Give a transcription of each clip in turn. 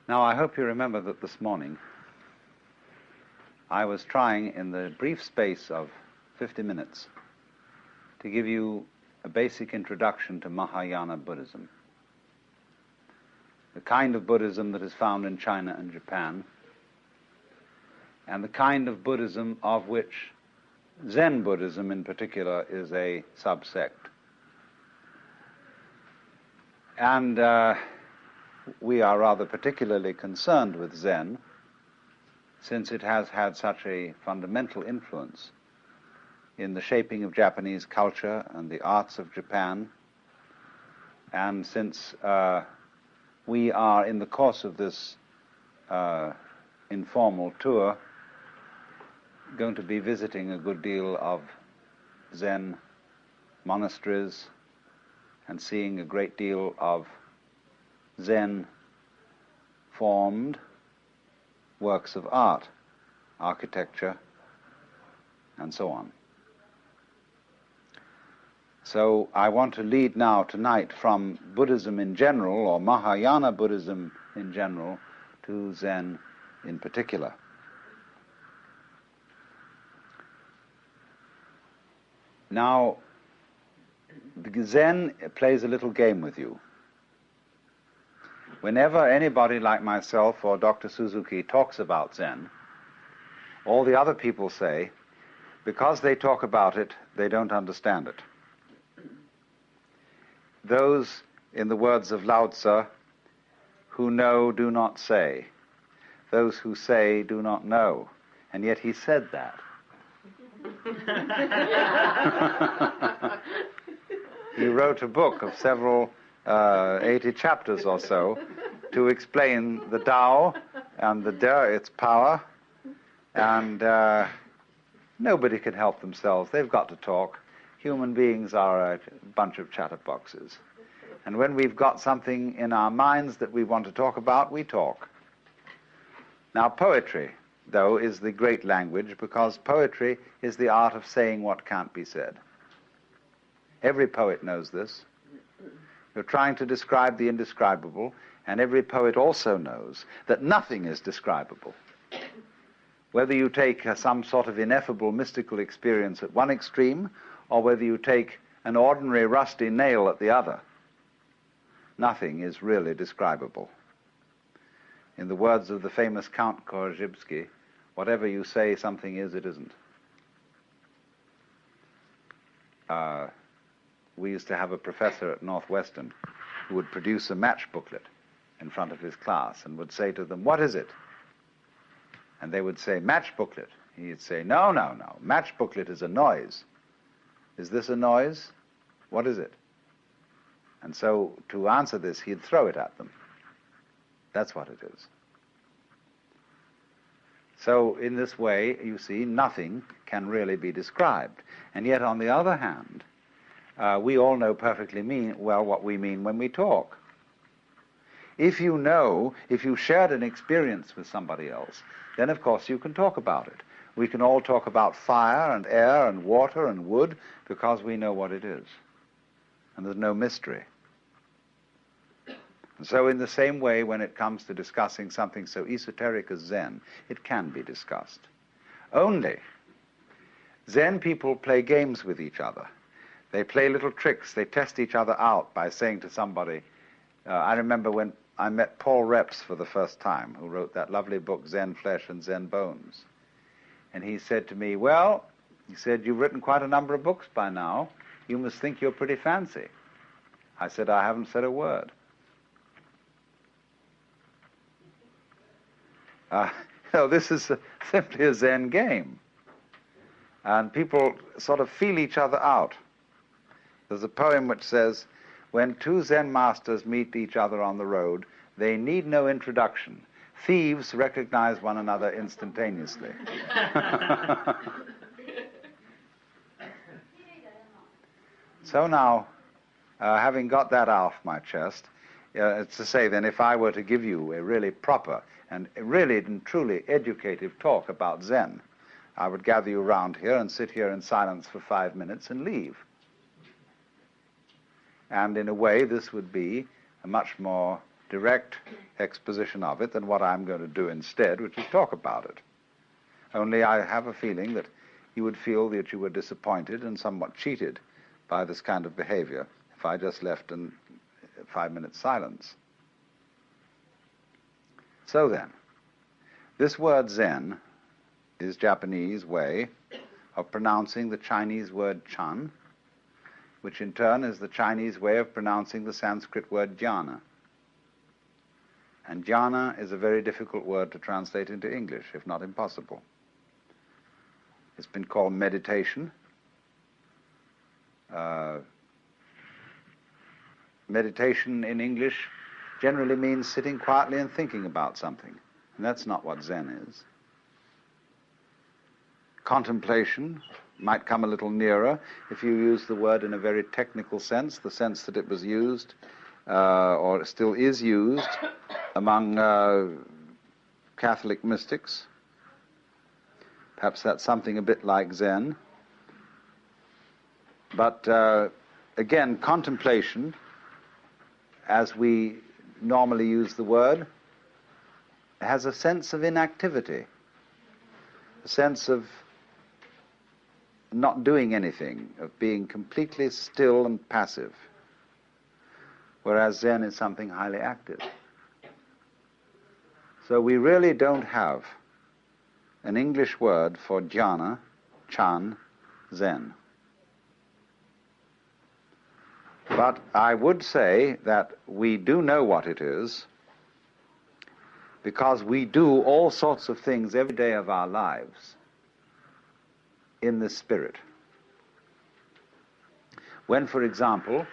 Now, I hope you remember that this morning I was trying, in the brief space of 50 minutes, to give you a basic introduction to Mahayana Buddhism, the kind of Buddhism that is found in China and Japan, and the kind of Buddhism of which Zen Buddhism in particular is a subsect. And we are rather particularly concerned with Zen, since it has had such a fundamental influence in the shaping of Japanese culture and the arts of Japan, and since we are, in the course of this informal tour, going to be visiting a good deal of Zen monasteries and seeing a great deal of Zen formed works of art, architecture, and so on. So I want to lead now tonight from Buddhism in general, or Mahayana Buddhism in general, to Zen in particular. Now, Zen plays a little game with you. Whenever anybody like myself or Dr. Suzuki talks about Zen, all the other people say, because they talk about it, they don't understand it. Those, in the words of Lao Tzu, who know do not say. Those who say do not know. And yet he said that. He wrote a book of several 80 chapters or so to explain the Tao and the De, its power, and nobody can help themselves. They've got to talk. Human beings are a bunch of chatterboxes. And when we've got something in our minds that we want to talk about, we talk. Now, poetry, though, is the great language, because poetry is the art of saying what can't be said. Every poet knows this. You're trying to describe the indescribable, and every poet also knows that nothing is describable. Whether you take some sort of ineffable mystical experience at one extreme, or whether you take an ordinary rusty nail at the other, nothing is really describable. In the words of the famous Count Korzybski, whatever you say something is, it isn't. We used to have a professor at Northwestern who would produce a match booklet in front of his class and would say to them, "What is it?" And they would say, "Match booklet." He'd say, "No, no, no. Match booklet is a noise. Is this a noise? What is it?" And so to answer this, he'd throw it at them. That's what it is. So in this way, you see, nothing can really be described. And yet, on the other hand, we all know perfectly well what we mean when we talk. If you shared an experience with somebody else, then of course you can talk about it. We can all talk about fire and air and water and wood because we know what it is. And there's no mystery. And so in the same way, when it comes to discussing something so esoteric as Zen, it can be discussed. Only, Zen people play games with each other. They play little tricks. They test each other out by saying to somebody, I remember when I met Paul Reps for the first time, who wrote that lovely book, Zen Flesh and Zen Bones. And he said to me, "Well," he said, "you've written quite a number of books by now. You must think you're pretty fancy." I said, "I haven't said a word." This is simply a Zen game. And people sort of feel each other out. There's a poem which says, "When two Zen masters meet each other on the road, they need no introduction. Thieves recognize one another instantaneously." So now, having got that off my chest, it's to say then, if I were to give you a really proper and really and truly educative talk about Zen, I would gather you around here and sit here in silence for 5 minutes and leave. And in a way, this would be a much more direct exposition of it than what I'm going to do instead, which is talk about it. Only I have a feeling that you would feel that you were disappointed and somewhat cheated by this kind of behavior if I just left in 5 minutes silence. So then, this word Zen is Japanese way of pronouncing the Chinese word Chan, which in turn is the Chinese way of pronouncing the Sanskrit word jhana. And jhana is a very difficult word to translate into English, if not impossible. It's been called meditation. Meditation in English generally means sitting quietly and thinking about something, and that's not what Zen is. Contemplation might come a little nearer if you use the word in a very technical sense, the sense that it was used, or still is used, among Catholic mystics. Perhaps that's something a bit like Zen. But again, contemplation, as we normally use the word, has a sense of inactivity, a sense of not doing anything, of being completely still and passive, whereas Zen is something highly active. So we really don't have an English word for jhana, Chan, Zen. But I would say that we do know what it is because we do all sorts of things every day of our lives in this spirit. When, for example,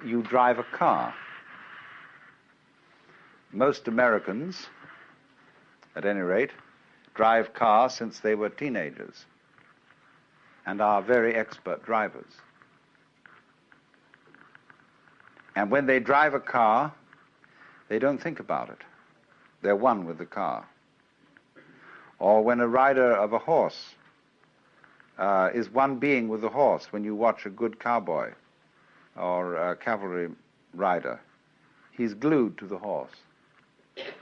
you drive a car, most Americans, at any rate, drive cars since they were teenagers and are very expert drivers. And when they drive a car, they don't think about it. They're one with the car. Or when a rider of a horse is one being with the horse, when you watch a good cowboy or a cavalry rider, he's glued to the horse.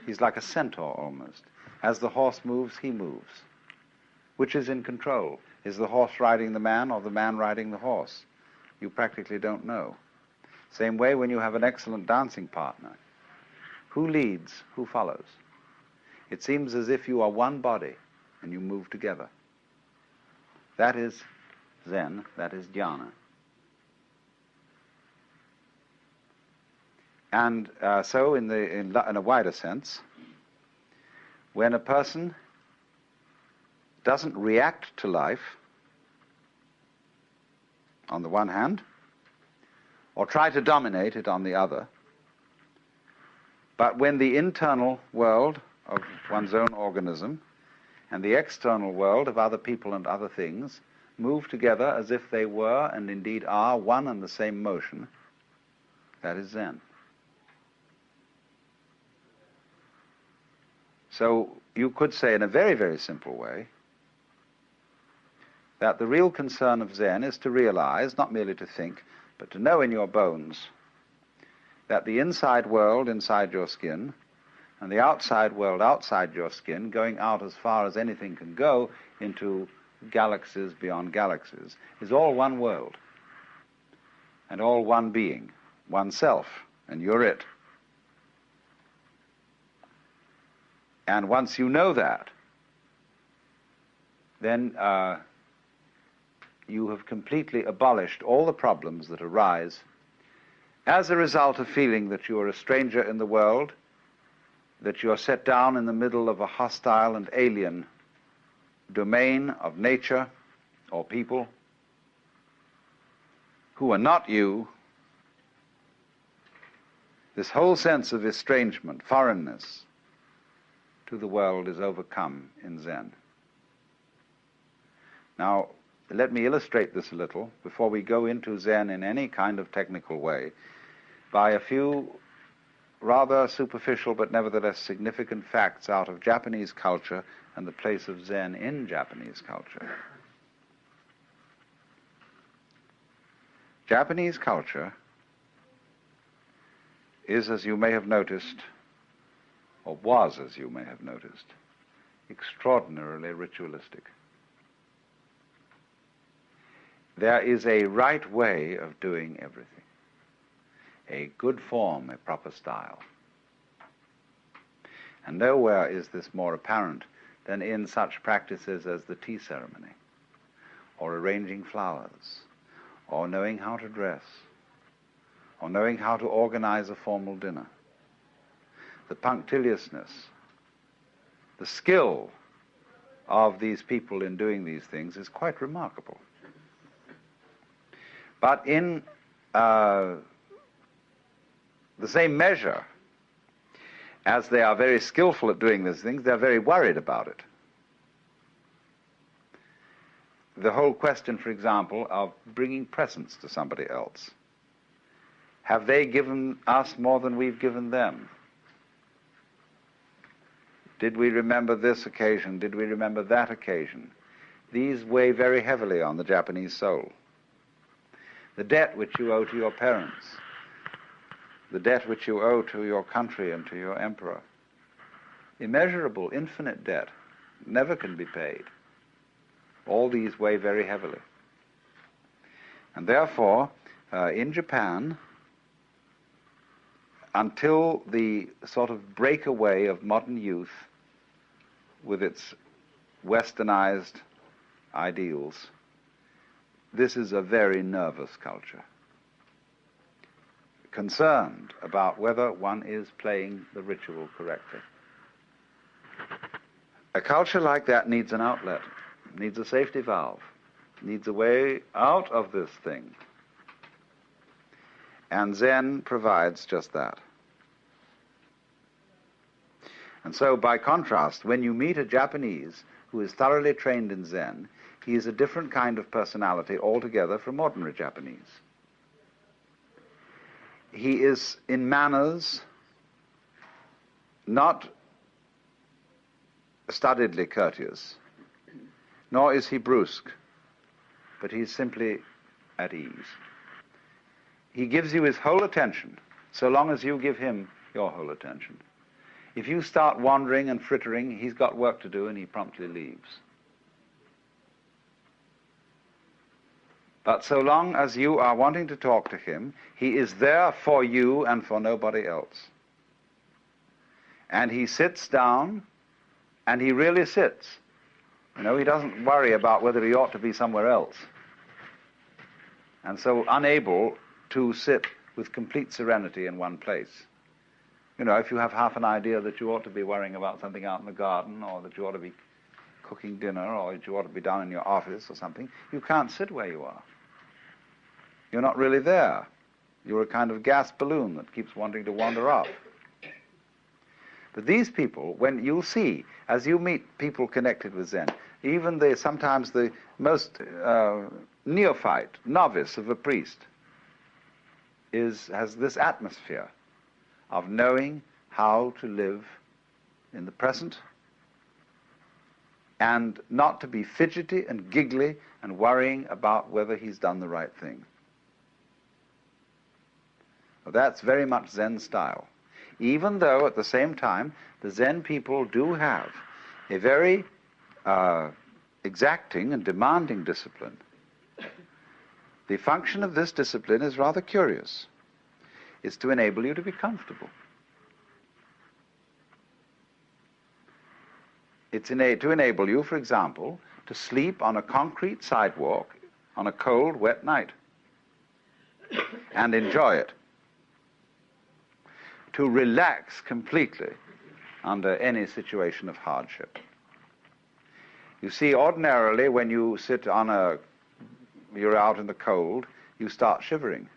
He's like a centaur almost. As the horse moves, he moves. Which is in control? Is the horse riding the man or the man riding the horse? You practically don't know. Same way when you have an excellent dancing partner. Who leads? Who follows? It seems as if you are one body and you move together. That is Zen, that is jhana. And so in a wider sense, when a person doesn't react to life, on the one hand, or try to dominate it on the other, but when the internal world of one's own organism and the external world of other people and other things move together as if they were and indeed are one and the same motion, that is Zen. So you could say in a very, very simple way that the real concern of Zen is to realize, not merely to think, but to know in your bones that the inside world inside your skin and the outside world outside your skin, going out as far as anything can go into galaxies beyond galaxies, is all one world and all one being, oneself, and you're it. And once you know that, then you have completely abolished all the problems that arise as a result of feeling that you are a stranger in the world, that you are set down in the middle of a hostile and alien domain of nature or people who are not you. This whole sense of estrangement, foreignness to the world is overcome in Zen. Now, let me illustrate this a little before we go into Zen in any kind of technical way by a few rather superficial but nevertheless significant facts out of Japanese culture and the place of Zen in Japanese culture. Japanese culture is, as you may have noticed, or was, as you may have noticed, extraordinarily ritualistic. There is a right way of doing everything, a good form, a proper style. And nowhere is this more apparent than in such practices as the tea ceremony, or arranging flowers, or knowing how to dress, or knowing how to organize a formal dinner. The punctiliousness, the skill of these people in doing these things is quite remarkable. But in the same measure as they are very skillful at doing these things, they're very worried about it. The whole question, for example, of bringing presents to somebody else. Have they given us more than we've given them? Did we remember this occasion? Did we remember that occasion? These weigh very heavily on the Japanese soul. The debt which you owe to your parents, the debt which you owe to your country and to your emperor, immeasurable, infinite debt, never can be paid. All these weigh very heavily. And therefore, in Japan, until the sort of breakaway of modern youth with its westernized ideals, this is a very nervous culture, concerned about whether one is playing the ritual correctly. A culture like that needs an outlet, needs a safety valve, needs a way out of this thing. And Zen provides just that. And so, by contrast, when you meet a Japanese who is thoroughly trained in Zen, he is a different kind of personality altogether from ordinary Japanese. He is, in manners, not studiedly courteous, nor is he brusque, but he's simply at ease. He gives you his whole attention, so long as you give him your whole attention. If you start wandering and frittering, he's got work to do and he promptly leaves. But so long as you are wanting to talk to him, he is there for you and for nobody else. And he sits down, and he really sits. You know, he doesn't worry about whether he ought to be somewhere else. And so unable to sit with complete serenity in one place. You know, if you have half an idea that you ought to be worrying about something out in the garden, or that you ought to be cooking dinner, or that you ought to be down in your office or something, you can't sit where you are. You're not really there. You're a kind of gas balloon that keeps wanting to wander off. But these people, when you'll see, as you meet people connected with Zen, even sometimes the most neophyte, novice of a priest, has this atmosphere of knowing how to live in the present and not to be fidgety and giggly and worrying about whether he's done the right thing. Well, that's very much Zen style. Even though at the same time the Zen people do have a very exacting and demanding discipline. The function of this discipline is rather curious. It's to enable you to be comfortable. It's to enable you, for example, to sleep on a concrete sidewalk on a cold, wet night and enjoy it. To relax completely under any situation of hardship. You see, ordinarily when you sit you're out in the cold, you start shivering.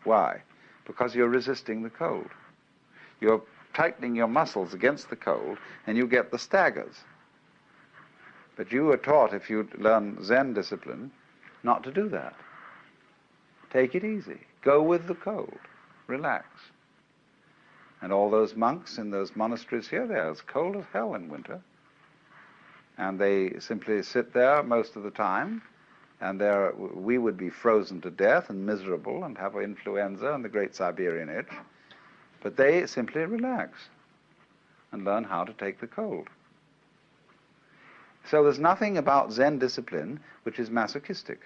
Why? Because you're resisting the cold. You're tightening your muscles against the cold, and you get the staggers. But you are taught, if you learn Zen discipline, not to do that. Take it easy. Go with the cold. Relax. And all those monks in those monasteries here, they're as cold as hell in winter. And they simply sit there most of the time, and we would be frozen to death and miserable and have influenza and the great Siberian itch. But they simply relax and learn how to take the cold. So there's nothing about Zen discipline which is masochistic.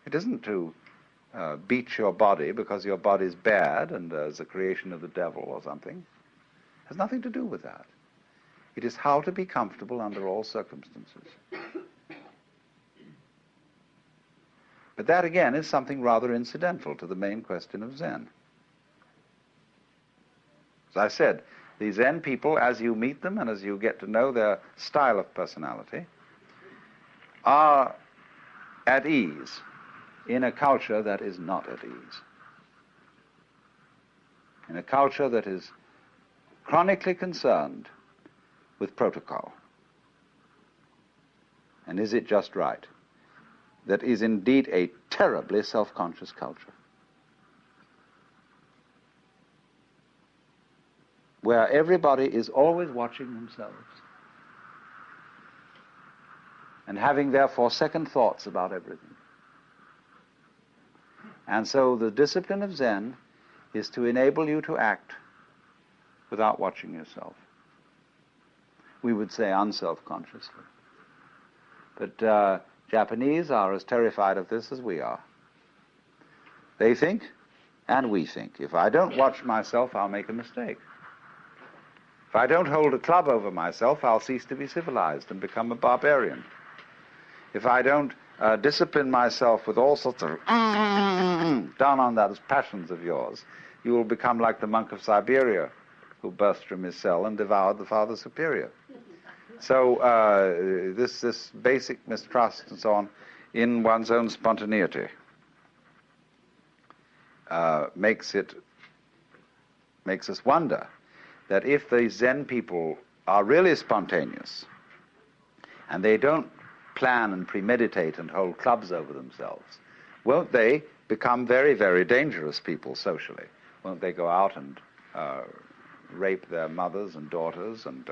It isn't to beat your body because your body's bad and is a creation of the devil or something. It has nothing to do with that. It is how to be comfortable under all circumstances. But that, again, is something rather incidental to the main question of Zen. As I said, the Zen people, as you meet them and as you get to know their style of personality, are at ease in a culture that is not at ease. In a culture that is chronically concerned with protocol. And is it just right? That is indeed a terribly self-conscious culture, where everybody is always watching themselves and having, therefore, second thoughts about everything. And so the discipline of Zen is to enable you to act without watching yourself. We would say unself-consciously. But Japanese are as terrified of this as we are. They think, and we think, if I don't watch myself, I'll make a mistake. If I don't hold a club over myself, I'll cease to be civilized and become a barbarian. If I don't discipline myself with all sorts of down on those passions of yours, you will become like the monk of Siberia who burst from his cell and devoured the Father Superior. So this basic mistrust and so on in one's own spontaneity makes us wonder that if the Zen people are really spontaneous and they don't plan and premeditate and hold clubs over themselves, won't they become very, very dangerous people socially? Won't they go out and rape their mothers and daughters and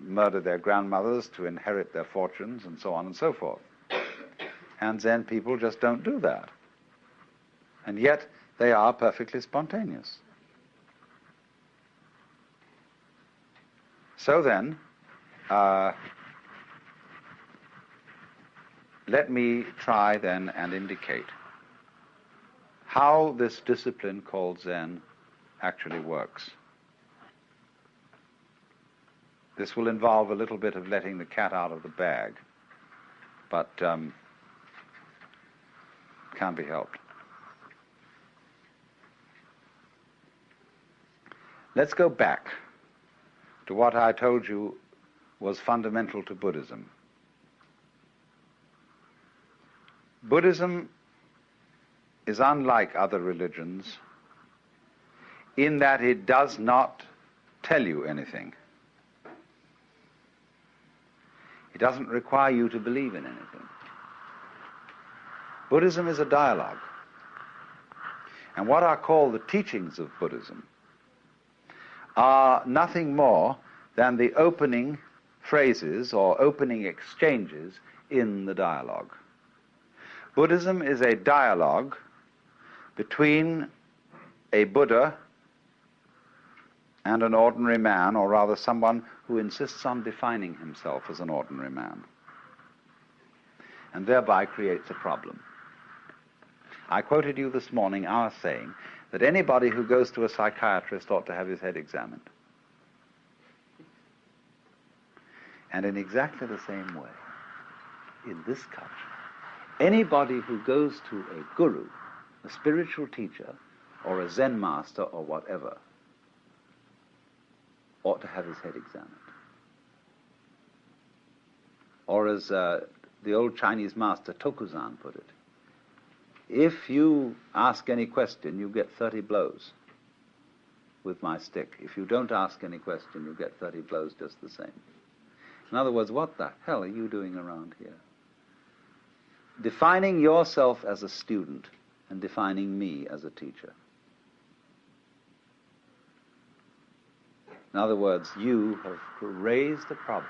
murder their grandmothers to inherit their fortunes and so on and so forth? And Zen people just don't do that. And yet they are perfectly spontaneous. So then, let me try then and indicate how this discipline called Zen actually works. This will involve a little bit of letting the cat out of the bag, but can't be helped. Let's go back to what I told you was fundamental to Buddhism. Buddhism is unlike other religions in that it does not tell you anything. It doesn't require you to believe in anything. Buddhism is a dialogue. And what are called the teachings of Buddhism are nothing more than the opening phrases or opening exchanges in the dialogue. Buddhism is a dialogue between a Buddha and an ordinary man, or rather someone who insists on defining himself as an ordinary man, and thereby creates a problem. I quoted you this morning our saying that anybody who goes to a psychiatrist ought to have his head examined. And in exactly the same way, in this culture, anybody who goes to a guru, a spiritual teacher, or a Zen master, or whatever, ought to have his head examined. Or as the old Chinese master Tokuzan put it, if you ask any question, you get 30 blows with my stick. If you don't ask any question, you get 30 blows just the same. In other words, what the hell are you doing around here? Defining yourself as a student and defining me as a teacher. In other words, you have raised a problem.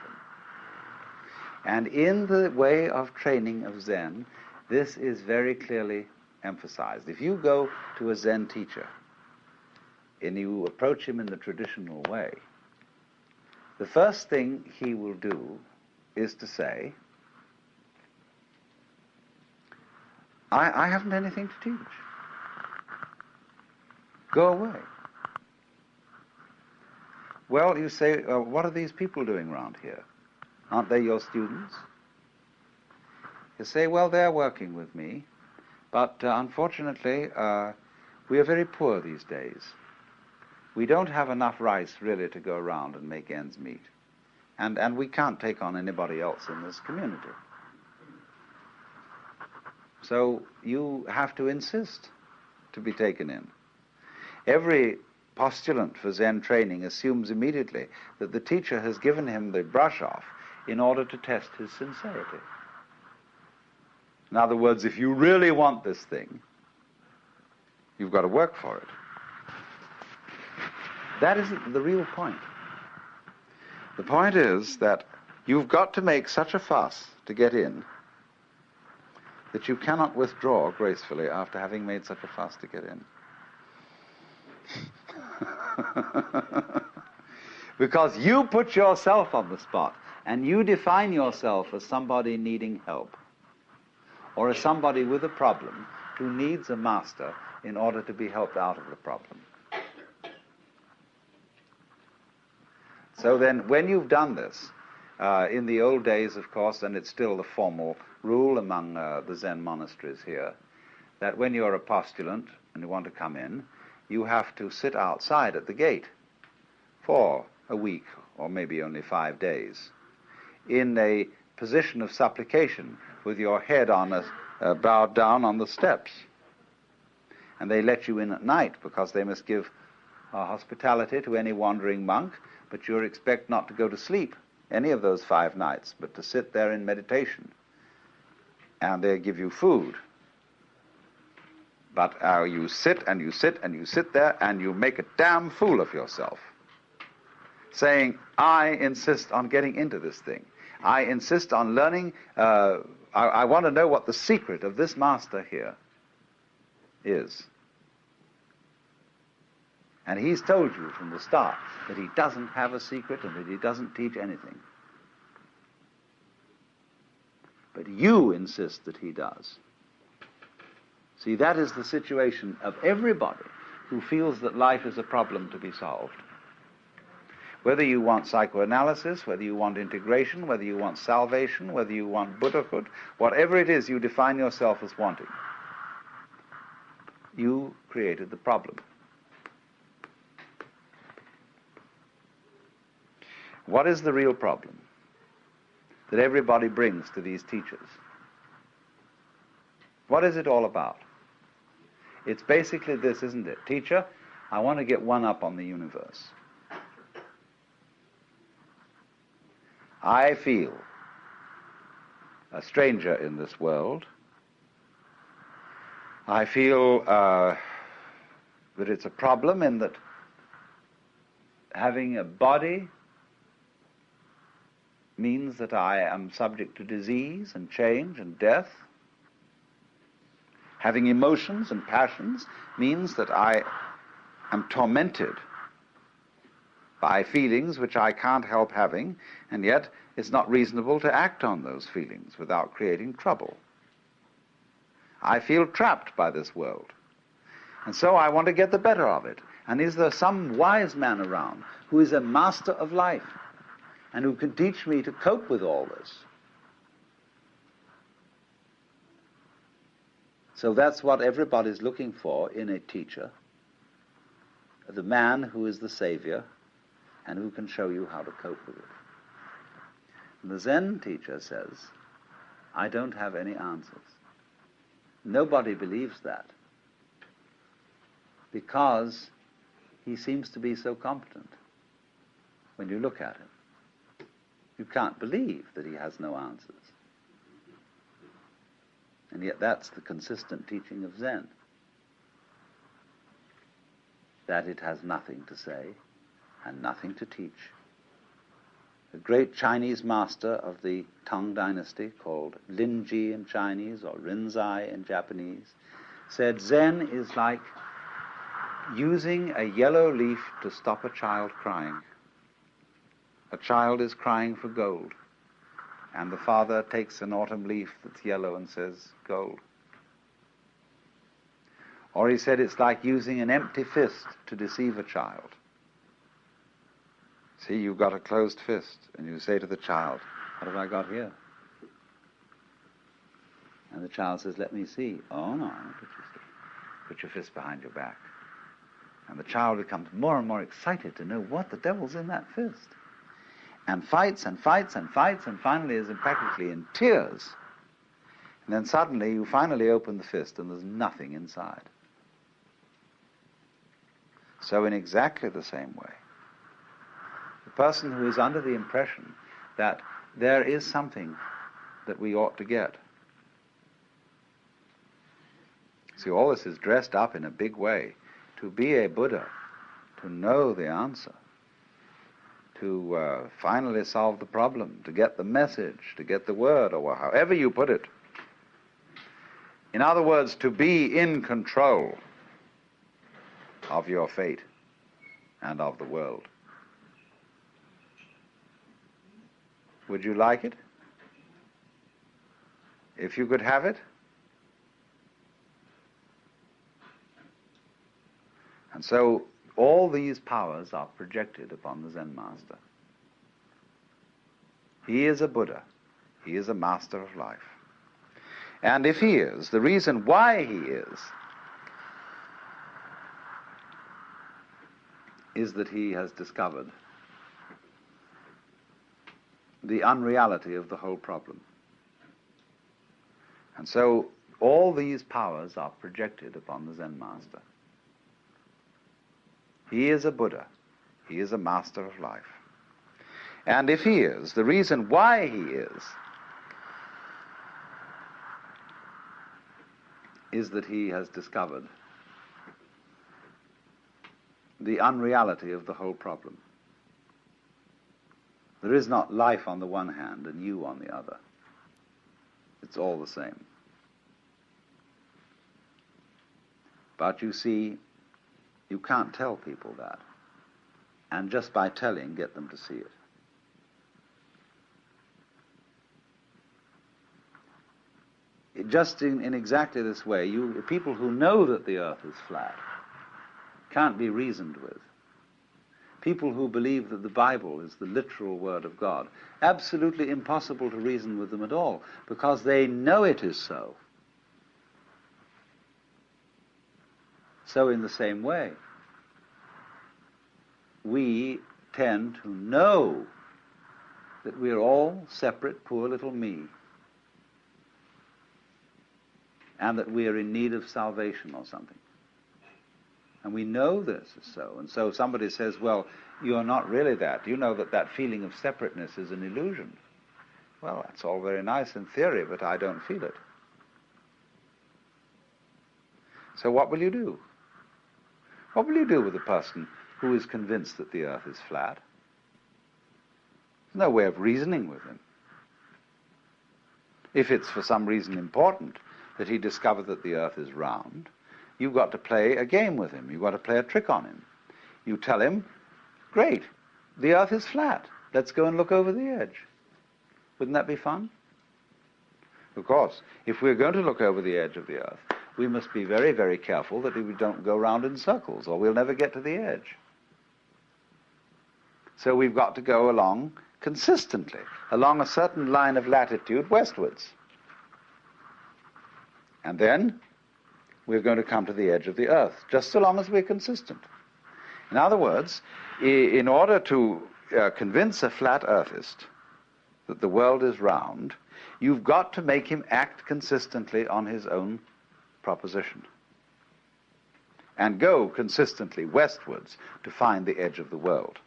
And in the way of training of Zen, this is very clearly emphasized. If you go to a Zen teacher and you approach him in the traditional way, the first thing he will do is to say, I haven't anything to teach. Go away. Well, you say, what are these people doing around here? Aren't they your students? You say, well, they're working with me, but unfortunately, we are very poor these days. We don't have enough rice really to go around and make ends meet. And we can't take on anybody else in this community. So you have to insist to be taken in. Every postulant for Zen training assumes immediately that the teacher has given him the brush off in order to test his sincerity. In other words, if you really want this thing, you've got to work for it. That isn't the real point. The point is that you've got to make such a fuss to get in that you cannot withdraw gracefully after having made such a fuss to get in. Because you put yourself on the spot and you define yourself as somebody needing help or as somebody with a problem who needs a master in order to be helped out of the problem. So then, when you've done this, in the old days, of course, and it's still the formal rule among the Zen monasteries here, that when you're a postulant and you want to come in, you have to sit outside at the gate for a week or maybe only 5 days in a position of supplication with your head on bowed down on the steps. And they let you in at night because they must give hospitality to any wandering monk, but you're expected not to go to sleep any of those 5 nights, but to sit there in meditation. And they give you food. But you sit and you sit and you sit there and you make a damn fool of yourself, saying, I insist on getting into this thing. I insist on learning. I want to know what the secret of this master here is. And he's told you from the start that he doesn't have a secret and that he doesn't teach anything. But you insist that he does. See, that is the situation of everybody who feels that life is a problem to be solved. Whether you want psychoanalysis, whether you want integration, whether you want salvation, whether you want Buddhahood, whatever it is you define yourself as wanting, you created the problem. What is the real problem that everybody brings to these teachers? What is it all about? It's basically this, isn't it? Teacher, I want to get one up on the universe. I feel a stranger in this world. I feel that it's a problem in that having a body means that I am subject to disease and change and death. Having emotions and passions means that I am tormented by feelings which I can't help having, and yet it's not reasonable to act on those feelings without creating trouble. I feel trapped by this world, and so I want to get the better of it. And is there some wise man around who is a master of life and who can teach me to cope with all this? So that's what everybody's looking for in a teacher, the man who is the savior and who can show you how to cope with it. And the Zen teacher says, I don't have any answers. Nobody believes that because he seems to be so competent when you look at him. You can't believe that he has no answers. And yet that's the consistent teaching of Zen, that it has nothing to say and nothing to teach. A great Chinese master of the Tang dynasty, called Linji in Chinese or Rinzai in Japanese, said Zen is like using a yellow leaf to stop a child crying. A child is crying for gold, and the father takes an autumn leaf that's yellow and says, gold. Or he said it's like using an empty fist to deceive a child. See, you've got a closed fist, and you say to the child, what have I got here? And the child says, let me see. Oh, no, I don't let you see. Put your fist behind your back. And the child becomes more and more excited to know what the devil's in that fist. And fights and fights and fights, and finally is practically in tears. And then suddenly you finally open the fist and there's nothing inside. So in exactly the same way, the person who is under the impression that there is something that we ought to get. See, all this is dressed up in a big way. To be a Buddha, to know the answer, to finally solve the problem, to get the message, to get the word, or however you put it. In other words, to be in control of your fate and of the world. Would you like it? If you could have it? And so all these powers are projected upon the Zen master. He is a Buddha. He is a master of life. And if he is, the reason why he is that he has discovered the unreality of the whole problem. And so all these powers are projected upon the Zen master. He is a Buddha. He is a master of life. And if he is, the reason why he is that he has discovered the unreality of the whole problem. There is not life on the one hand and you on the other. It's all the same. But you see, you can't tell people that, and just by telling, get them to see it. Just in exactly this way, people who know that the earth is flat can't be reasoned with. People who believe that the Bible is the literal word of God, absolutely impossible to reason with them at all, because they know it is so. So in the same way, we tend to know that we're all separate, poor little me, and that we are in need of salvation or something. And we know this is so. And so somebody says, well, you're not really that. You know that that feeling of separateness is an illusion. Well, that's all very nice in theory, but I don't feel it. So what will you do? What will you do with a person who is convinced that the earth is flat? There's no way of reasoning with him. If it's for some reason important that he discover that the earth is round, you've got to play a game with him. You've got to play a trick on him. You tell him, great, the earth is flat. Let's go and look over the edge. Wouldn't that be fun? Of course, if we're going to look over the edge of the earth, we must be very, very careful that we don't go round in circles, or we'll never get to the edge. So we've got to go along consistently, along a certain line of latitude westwards. And then we're going to come to the edge of the earth, just so long as we're consistent. In other words, in order to convince a flat earthist that the world is round, you've got to make him act consistently on his own proposition and go consistently westwards to find the edge of the world.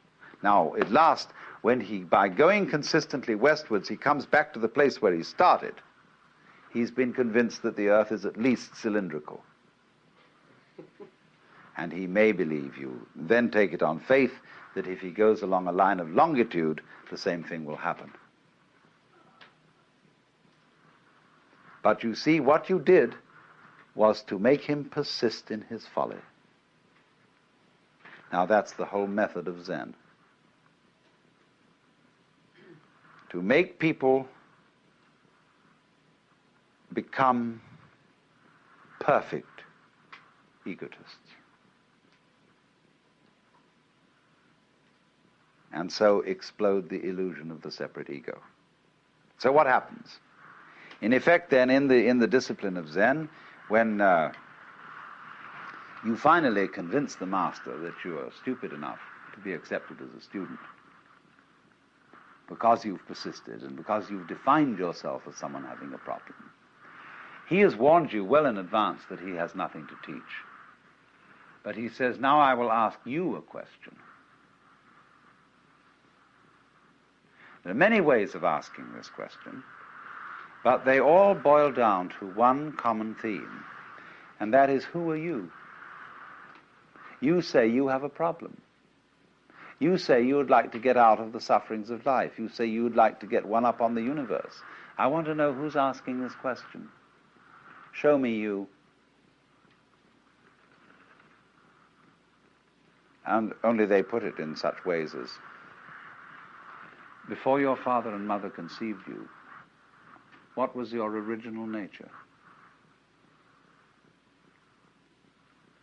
Now, at last, by going consistently westwards, he comes back to the place where he started, he's been convinced that the earth is at least cylindrical. And he may believe you. Then take it on faith that if he goes along a line of longitude, the same thing will happen. But you see, what you did was to make him persist in his folly. Now that's the whole method of Zen. To make people become perfect egotists. And so explode the illusion of the separate ego. So what happens? In effect, then, in the discipline of Zen, when you finally convince the master that you are stupid enough to be accepted as a student, because you've persisted and because you've defined yourself as someone having a problem, he has warned you well in advance that he has nothing to teach. But he says, now I will ask you a question. There are many ways of asking this question, but they all boil down to one common theme, and that is, who are you? You say you have a problem. You say you would like to get out of the sufferings of life. You say you would like to get one up on the universe. I want to know who's asking this question. Show me you. And only they put it in such ways as, before your father and mother conceived you, what was your original nature?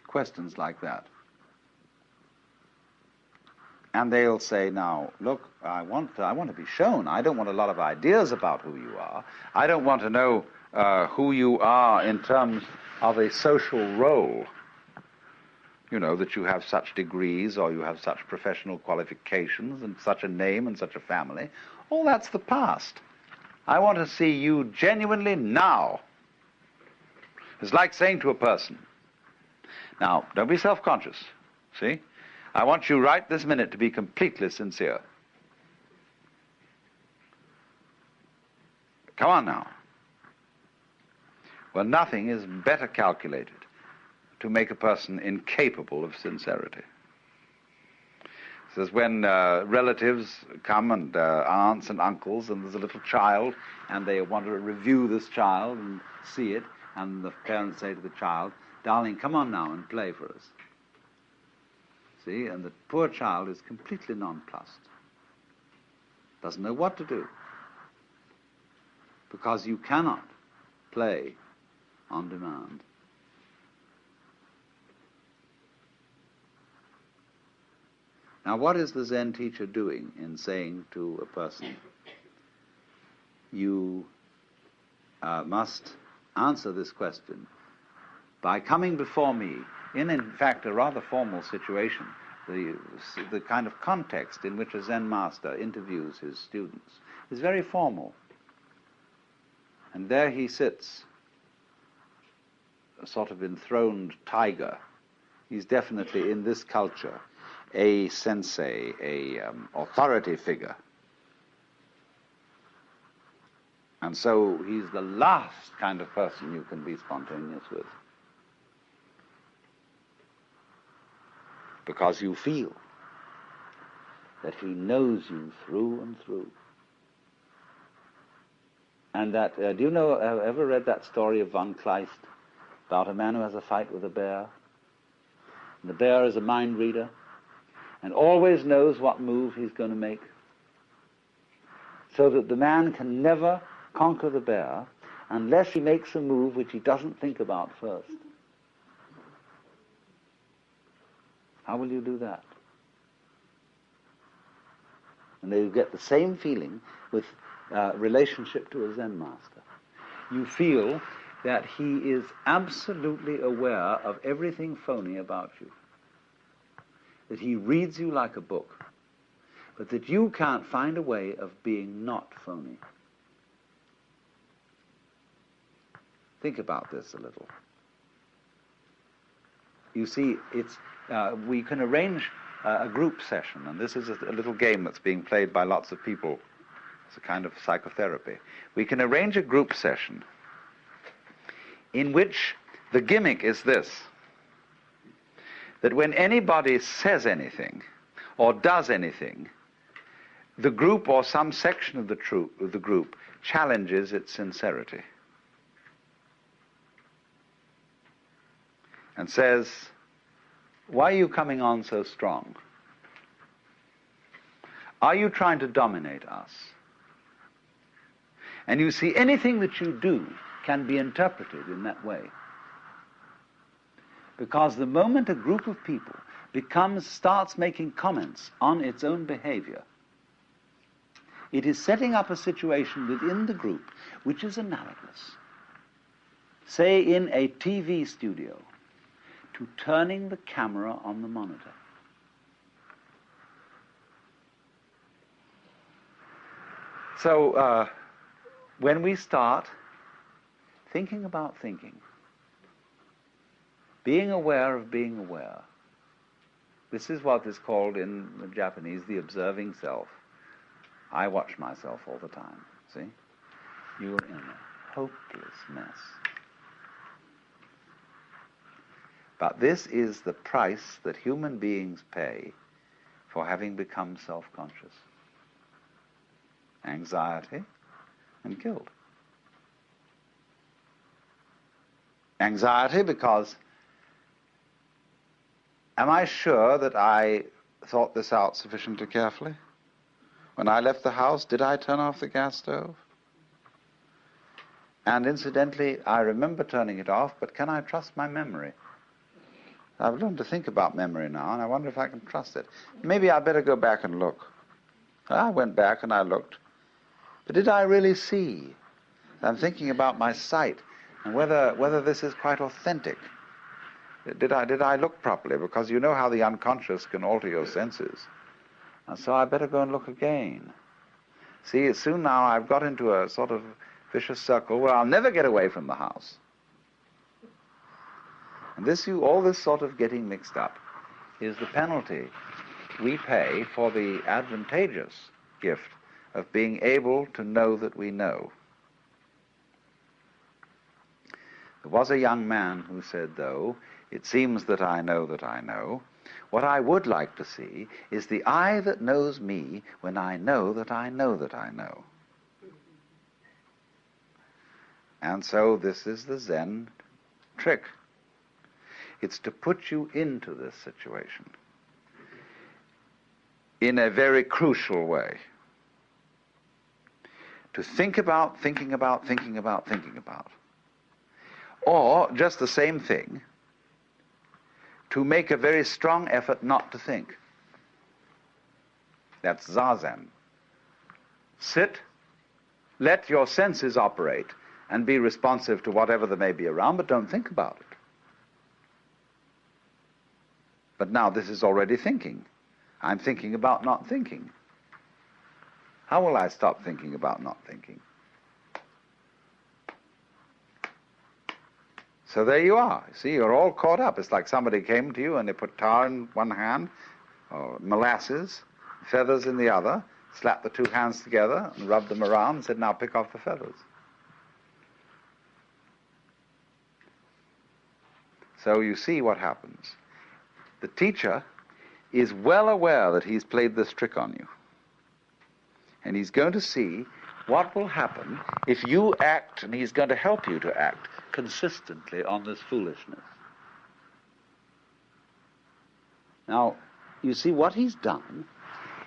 Questions like that. And they'll say, now, look, I want to be shown. I don't want a lot of ideas about who you are. I don't want to know who you are in terms of a social role. You know, that you have such degrees or you have such professional qualifications and such a name and such a family. All that's the past. I want to see you genuinely now. It's like saying to a person, now, don't be self-conscious, see? I want you right this minute to be completely sincere. Come on now. Well, nothing is better calculated to make a person incapable of sincerity. It says when relatives come and aunts and uncles and there's a little child and they want to review this child and see it, and the parents say to the child, darling, come on now and play for us. See, and the poor child is completely nonplussed. Doesn't know what to do. Because you cannot play on demand. Now, what is the Zen teacher doing in saying to a person, you must answer this question by coming before me in fact, a rather formal situation, the kind of context in which a Zen master interviews his students is very formal. And there he sits, a sort of enthroned tiger. He's definitely, in this culture, a sensei, authority figure. And so he's the last kind of person you can be spontaneous with. Because you feel that he knows you through and through. And that, do you know, ever read that story of von Kleist about a man who has a fight with a bear? And the bear is a mind reader and always knows what move he's going to make, so that the man can never conquer the bear unless he makes a move which he doesn't think about first. How will you do that? And you get the same feeling with relationship to a Zen master. You feel that he is absolutely aware of everything phony about you. That he reads you like a book, but that you can't find a way of being not phony. Think about this a little. You see, it's we can arrange a group session, and this is a little game that's being played by lots of people. It's a kind of psychotherapy. We can arrange a group session in which the gimmick is this, that when anybody says anything or does anything, the group or some section of the group challenges its sincerity and says, Why are you coming on so strong? Are you trying to dominate us? And you see, anything that you do can be interpreted in that way. Because the moment a group of people starts making comments on its own behavior, it is setting up a situation within the group which is analogous, say in a TV studio, to turning the camera on the monitor. So when we start thinking about thinking, being aware of being aware, this is what is called in the Japanese the observing self. I watch myself all the time, see? You are in a hopeless mess. But this is the price that human beings pay for having become self-conscious. Anxiety and guilt. Anxiety because, am I sure that I thought this out sufficiently carefully? When I left the house, did I turn off the gas stove? And incidentally, I remember turning it off, but can I trust my memory? I've learned to think about memory now, and I wonder if I can trust it. Maybe I better go back and look. I went back and I looked. But did I really see? I'm thinking about my sight and whether this is quite authentic. Did I look properly? Because you know how the unconscious can alter your senses. And so I better go and look again. See, soon now I've got into a sort of vicious circle where I'll never get away from the house. And all this sort of getting mixed up is the penalty we pay for the advantageous gift of being able to know that we know. There was a young man who said, though, it seems that I know that I know. What I would like to see is the I that knows me when I know that I know that I know. And so this is the Zen trick. It's to put you into this situation in a very crucial way. To think about, thinking about, thinking about, thinking about. Or, just the same thing, to make a very strong effort not to think. That's Zazen. Sit, let your senses operate, and be responsive to whatever there may be around, but don't think about it. But now this is already thinking. I'm thinking about not thinking. How will I stop thinking about not thinking? So there you are. See, you're all caught up. It's like somebody came to you and they put tar in one hand, or molasses, feathers in the other, slapped the two hands together and rubbed them around and said, now pick off the feathers. So you see what happens. The teacher is well aware that he's played this trick on you. And he's going to see what will happen if you act, and he's going to help you to act consistently on this foolishness. Now, you see, what he's done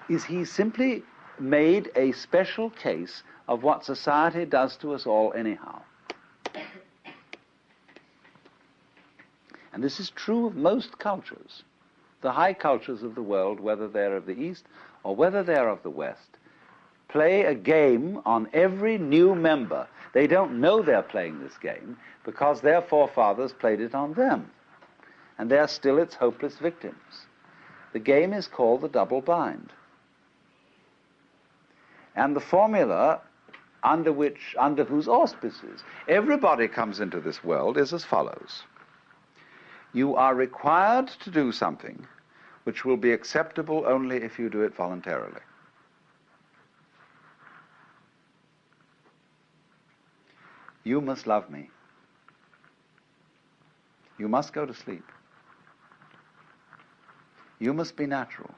is he's simply made a special case of what society does to us all anyhow. And this is true of most cultures. The high cultures of the world, whether they're of the East or whether they're of the West, play a game on every new member. They don't know they're playing this game because their forefathers played it on them. And they're still its hopeless victims. The game is called the double bind. And the formula under whose auspices everybody comes into this world is as follows. You are required to do something which will be acceptable only if you do it voluntarily. You must love me. You must go to sleep. You must be natural.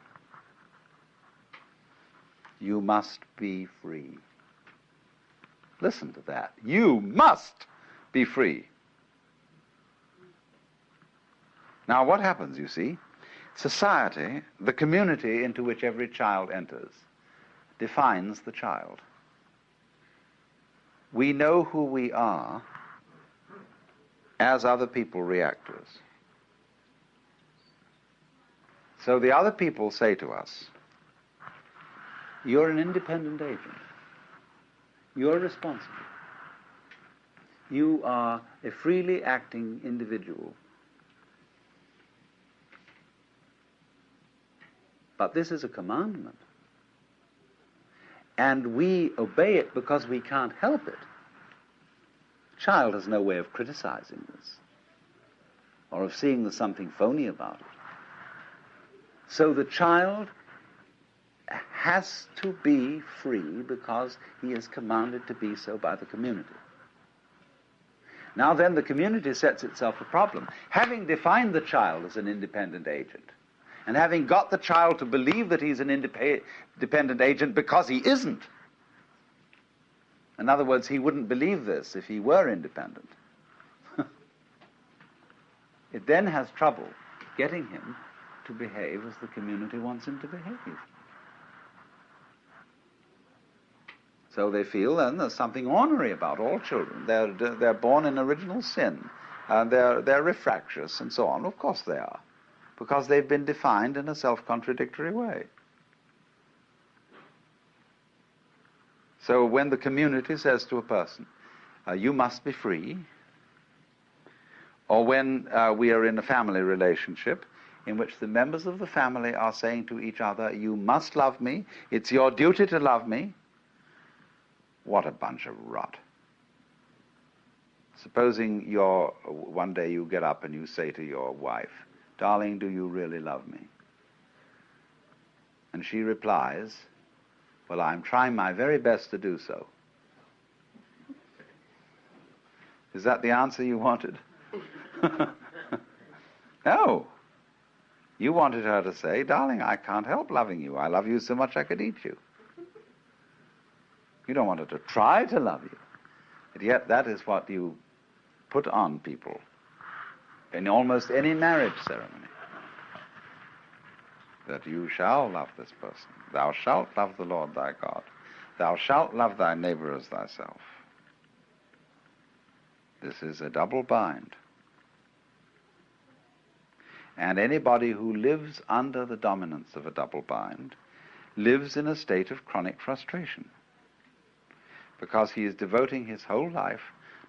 You must be free. Listen to that. You must be free. Now what happens, you see? Society, the community into which every child enters, defines the child. We know who we are as other people react to us. So the other people say to us, you're an independent agent. You're responsible. You are a freely acting individual. But this is a commandment. And we obey it because we can't help it. The child has no way of criticizing this or of seeing there's something phony about it. So the child has to be free because he is commanded to be so by the community. Now then, the community sets itself a problem. Having defined the child as an independent agent, and having got the child to believe that he's an independent agent because he isn't. In other words, he wouldn't believe this if he were independent. It then has trouble getting him to behave as the community wants him to behave. So they feel then there's something ornery about all children. They're born in original sin, and they're refractious and so on. Of course they are, because they've been defined in a self-contradictory way. So when the community says to a person, you must be free, or when we are in a family relationship in which the members of the family are saying to each other, you must love me, it's your duty to love me, what a bunch of rot. Supposing one day you get up and you say to your wife, darling, do you really love me? And she replies, well, I'm trying my very best to do so. Is that the answer you wanted? No. You wanted her to say, darling, I can't help loving you. I love you so much I could eat you. You don't want her to try to love you. But yet that is what you put on people in almost any marriage ceremony. That you shall love this person. Thou shalt love the Lord thy God. Thou shalt love thy neighbor as thyself. This is a double bind. And anybody who lives under the dominance of a double bind lives in a state of chronic frustration, because he is devoting his whole life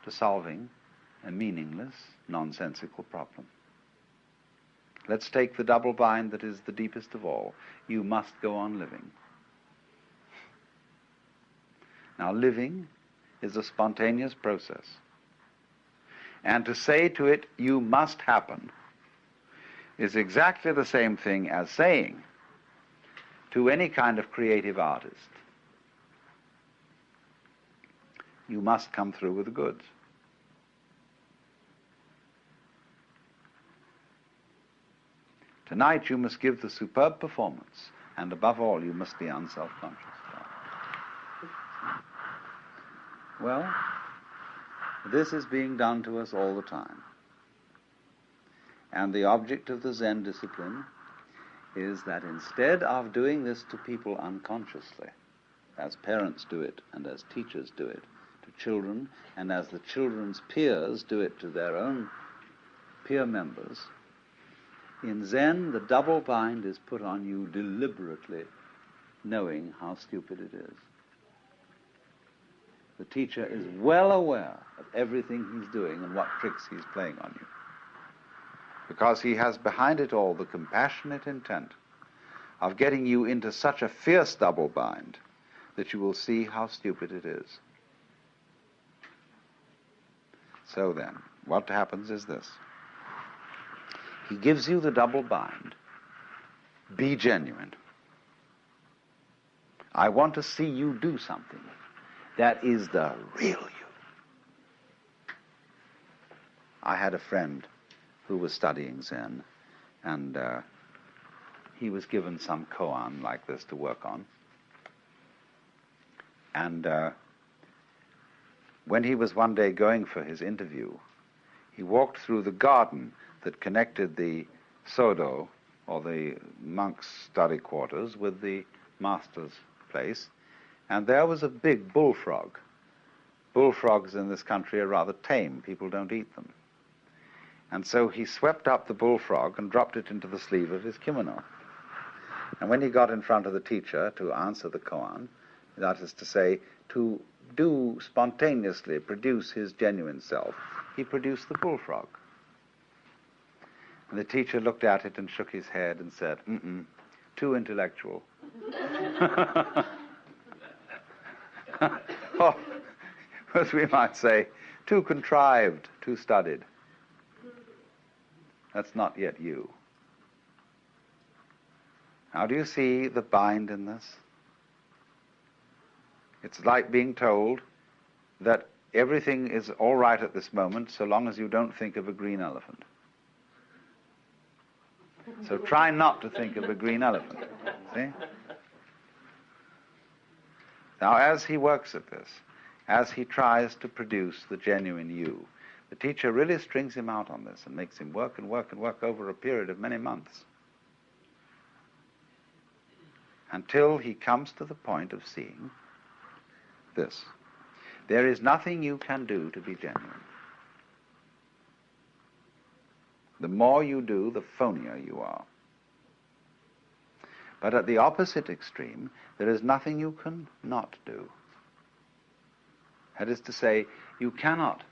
to solving a meaningless, nonsensical problem. Let's take the double bind that is the deepest of all. You must go on living. Now, living is a spontaneous process. And to say to it, you must happen, is exactly the same thing as saying to any kind of creative artist, you must come through with the goods. Tonight you must give the superb performance, and above all you must be unself-conscious. Well, this is being done to us all the time. And the object of the Zen discipline is that instead of doing this to people unconsciously, as parents do it and as teachers do it to children, and as the children's peers do it to their own peer members, in Zen the double bind is put on you deliberately, knowing how stupid it is. The teacher is well aware of everything he's doing and what tricks he's playing on you, because he has behind it all the compassionate intent of getting you into such a fierce double bind that you will see how stupid it is. So then, what happens is this. He gives you the double bind. Be genuine. I want to see you do something that is the real you. I had a friend who was studying Zen, and he was given some koan like this to work on. And when he was one day going for his interview, he walked through the garden that connected the sodo, or the monks' study quarters with the master's place, and there was a big bullfrog. Bullfrogs in this country are rather tame. People don't eat them. And so he swept up the bullfrog and dropped it into the sleeve of his kimono. And when he got in front of the teacher to answer the koan, that is to say, to do spontaneously produce his genuine self, he produced the bullfrog. And the teacher looked at it and shook his head and said, too intellectual. Or, as we might say, too contrived, too studied. That's not yet you. Now, do you see the bind in this? It's like being told that everything is all right at this moment so long as you don't think of a green elephant. So try not to think of a green elephant. See? Now, as he works at this, as he tries to produce the genuine you, the teacher really strings him out on this and makes him work and work and work over a period of many months until he comes to the point of seeing this. There is nothing you can do to be genuine. The more you do, the phonier you are. But at the opposite extreme, there is nothing you can not do. That is to say, you cannot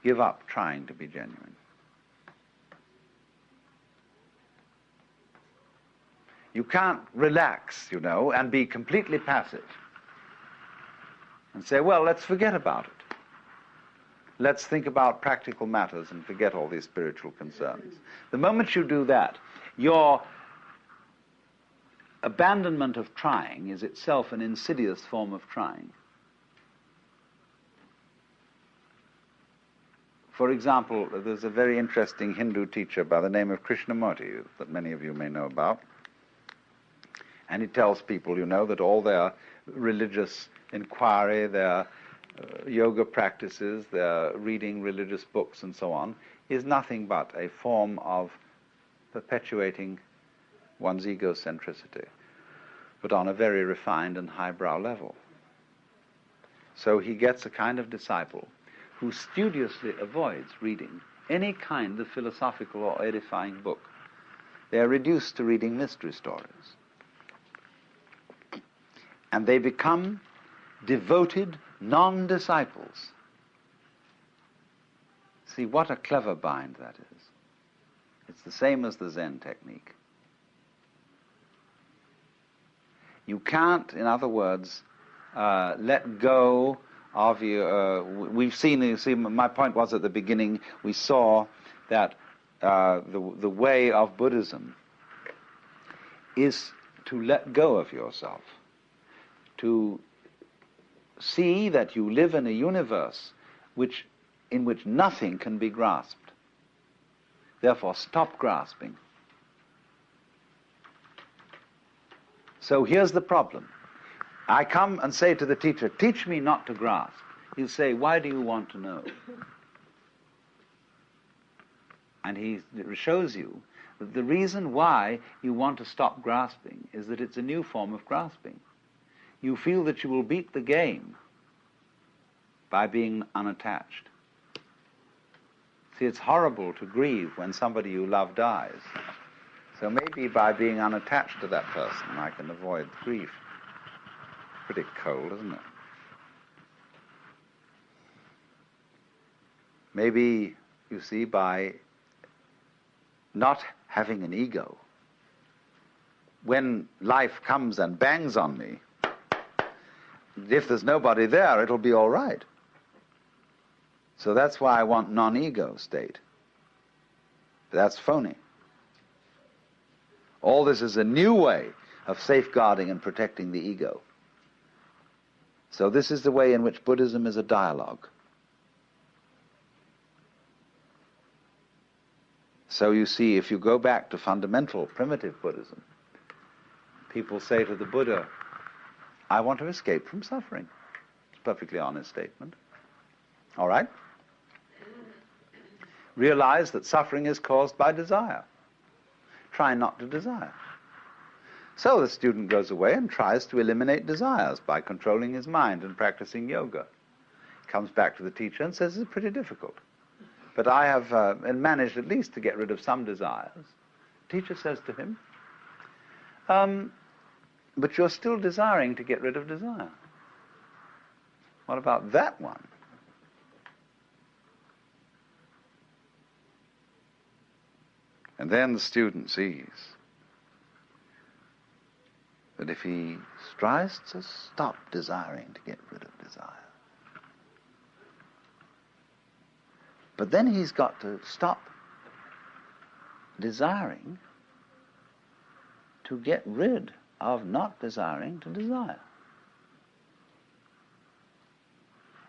give up trying to be genuine. You can't relax, and be completely passive and say, well, let's forget about it. Let's think about practical matters and forget all these spiritual concerns. The moment you do that, your abandonment of trying is itself an insidious form of trying. For example, there's a very interesting Hindu teacher by the name of Krishnamurti that many of you may know about. And he tells people, that all their religious inquiry, their yoga practices, their reading religious books and so on, is nothing but a form of perpetuating one's egocentricity, but on a very refined and highbrow level. So he gets a kind of disciple who studiously avoids reading any kind of philosophical or edifying book. They are reduced to reading mystery stories. And they become devoted non-disciples. See, what a clever bind that is. It's the same as the Zen technique. You can't, in other words, let go of your... we've seen, you see, my point was at the beginning, we saw that the way of Buddhism is to let go of yourself, to see that you live in a universe in which nothing can be grasped. Therefore, stop grasping. So here's the problem. I come and say to the teacher, teach me not to grasp. He'll say, why do you want to know? And he shows you that the reason why you want to stop grasping is that it's a new form of grasping. You feel that you will beat the game by being unattached. See, it's horrible to grieve when somebody you love dies. So maybe by being unattached to that person, I can avoid grief. Pretty cold, isn't it? Maybe, you see, by not having an ego, when life comes and bangs on me, if there's nobody there, it'll be all right. So that's why I want non-ego state. That's phony. All this is a new way of safeguarding and protecting the ego. So this is the way in which Buddhism is a dialogue. So you see, if you go back to fundamental primitive Buddhism, people say to the Buddha, I want to escape from suffering. It's a perfectly honest statement. All right? Realize that suffering is caused by desire. try not to desire. So the student goes away and tries to eliminate desires by controlling his mind and practicing yoga. Comes back to the teacher and says, it's pretty difficult. But I have managed at least to get rid of some desires. The teacher says to him, but you're still desiring to get rid of desire. What about that one? And then the student sees that if he tries to stop desiring to get rid of desire, but then he's got to stop desiring to get rid of not desiring to desire.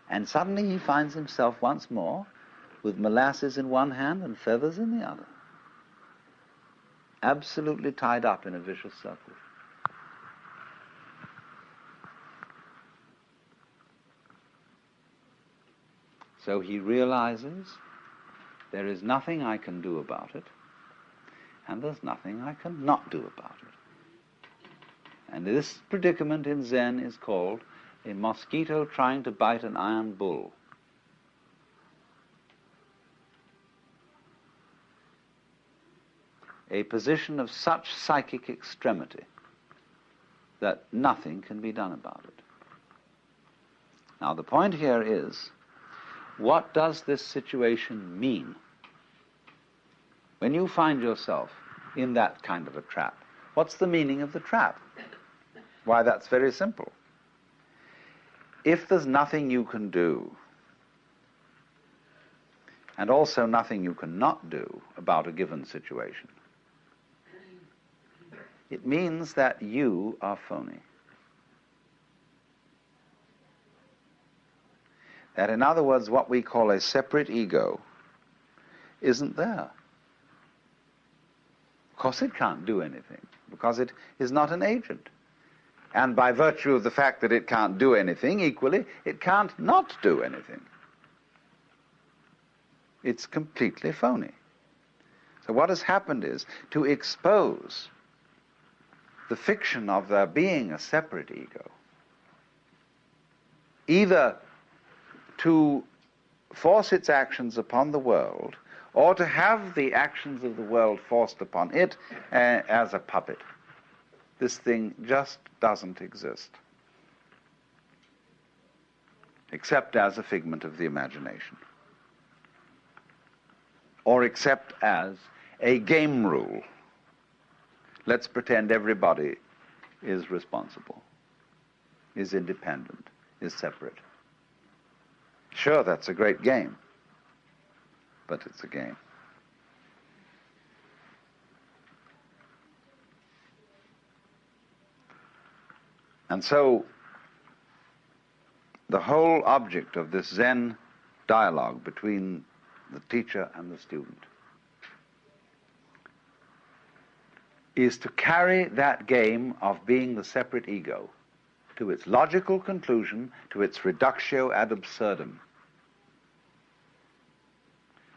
And suddenly he finds himself once more with molasses in one hand and feathers in the other, absolutely tied up in a vicious circle. So he realizes there is nothing I can do about it, and there's nothing I can not do about it. And this predicament in Zen is called a mosquito trying to bite an iron bull. A position of such psychic extremity that nothing can be done about it. Now the point here is, what does this situation mean? When you find yourself in that kind of a trap, what's the meaning of the trap? Why, that's very simple. If there's nothing you can do, and also nothing you cannot do about a given situation, it means that you are phony. That, in other words, what we call a separate ego isn't there. Of course it can't do anything, because it is not an agent. And by virtue of the fact that it can't do anything, equally, it can't not do anything. It's completely phony. So what has happened is, to expose the fiction of there being a separate ego, either to force its actions upon the world, or to have the actions of the world forced upon it as a puppet. This thing just doesn't exist, except as a figment of the imagination, or except as a game rule. Let's pretend everybody is responsible, is independent, is separate. Sure, that's a great game, but it's a game. And so, the whole object of this Zen dialogue between the teacher and the student is to carry that game of being the separate ego to its logical conclusion, to its reductio ad absurdum.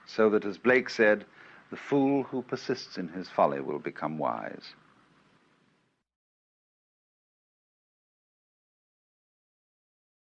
So that, as Blake said, the fool who persists in his folly will become wise.